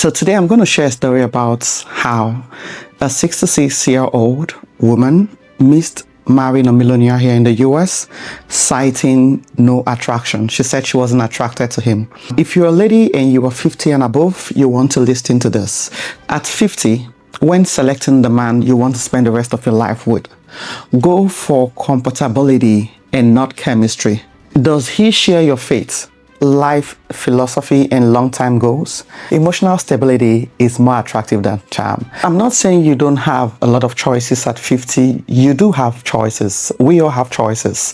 So today I'm going to share a story about how a 66-year-old woman missed marrying a millionaire here in the US, citing no attraction. She said she wasn't attracted to him. If you're a lady and you are 50 and above, you want to listen to this. At 50, when selecting the man you want to spend the rest of your life with, go for compatibility and not chemistry. Does he share your faith, life philosophy, and long-term goals? Emotional stability is more attractive than charm. I'm not saying you don't have a lot of choices at 50. You do have choices. We all have choices.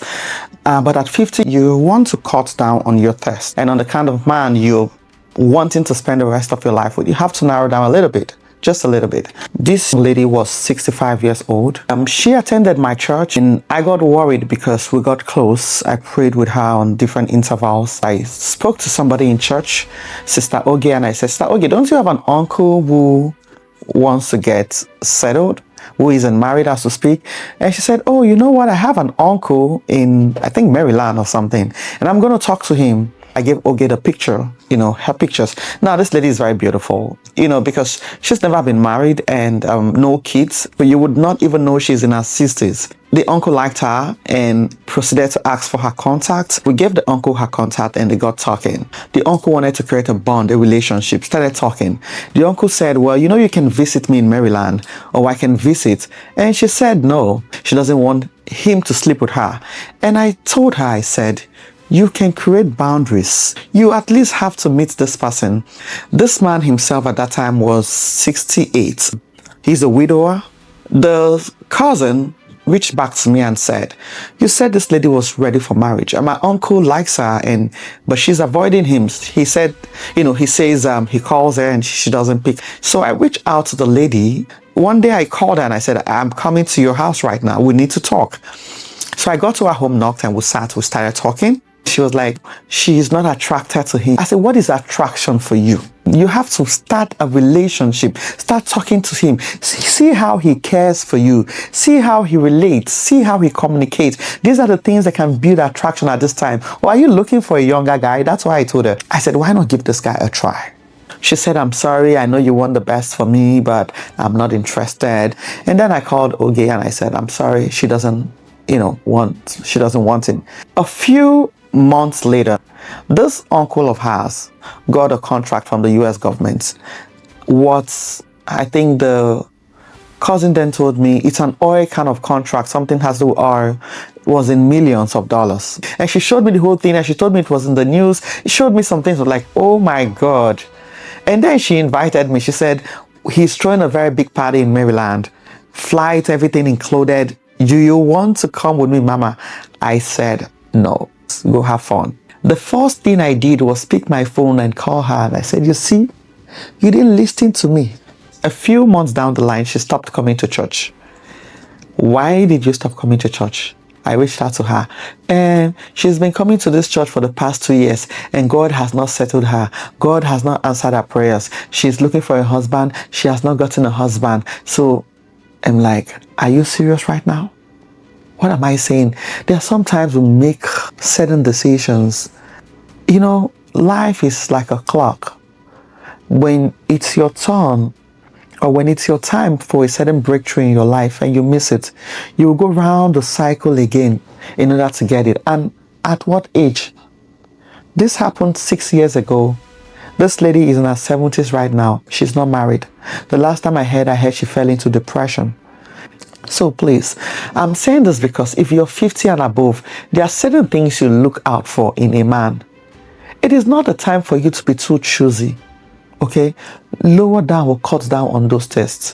But at 50, you want to cut down on your thirst and on the kind of man you're wanting to spend the rest of your life with. You have to narrow down a little bit. Just a little bit. This lady was 65 years old. She attended my church and I got worried because we got close. I prayed with her on different intervals. I spoke to somebody in church, Sister Oge, and I said, Sister Oge, don't you have an uncle who wants to get settled, who isn't married as to speak? And she said, oh, you know what? I have an uncle in, I think, Maryland or something, and I'm going to talk to him. I gave Oge the picture, her pictures. Now, this lady is very beautiful, because she's never been married and no kids, but you would not even know she's in her 60s. The uncle liked her and proceeded to ask for her contact. We gave the uncle her contact and they got talking. The uncle wanted to create a bond, a relationship, started talking. The uncle said, well, you can visit me in Maryland, or I can visit. And she said no, she doesn't want him to sleep with her. And I told her, I said, you can create boundaries. You at least have to meet this person. This man himself at that time was 68. He's a widower. The cousin reached back to me and said, you said this lady was ready for marriage and my uncle likes her, but she's avoiding him. He said, he says he calls her and she doesn't pick. So I reached out to the lady. One day I called her and I said, I'm coming to your house right now. We need to talk. So I got to her home, knocked, and we started talking. She was like, she is not attracted to him. I said, what is attraction for you? You have to start a relationship. Start talking to him. See how he cares for you. See how he relates. See how he communicates. These are the things that can build attraction at this time. Or are you looking for a younger guy? That's why I told her. I said, why not give this guy a try? She said, I'm sorry, I know you want the best for me, but I'm not interested. And then I called Oge and I said, I'm sorry, she doesn't want him. A few months later, this uncle of hers got a contract from the US government. I think the cousin then told me it's an oil kind of contract, something has to do with oil, was in millions of dollars. And she showed me the whole thing and she told me it was in the news. She showed me some things like, oh my God. And then she invited me. She said, he's throwing a very big party in Maryland. Flight, everything included. Do you want to come with me, Mama? I said, no. Go have fun. The first thing I did was pick my phone and call her. And I said, you see, you didn't listen to me. A few months down the line, she stopped coming to church. Why did you stop coming to church? I reached out to her. And she's been coming to this church for the past 2 years. And God has not settled her. God has not answered her prayers. She's looking for a husband. She has not gotten a husband. So I'm like, are you serious right now? What am I saying? There are sometimes we make certain decisions. Life is like a clock. When it's your turn or when it's your time for a certain breakthrough in your life and you miss it, you will go round the cycle again in order to get it. And at what age? This happened 6 years ago. This lady is in her 70s right now. She's not married. The last time I heard she fell into depression. So please, I'm saying this because if you're 50 and above, there are certain things you look out for in a man. It is not the time for you to be too choosy, okay? Lower down or cut down on those tests.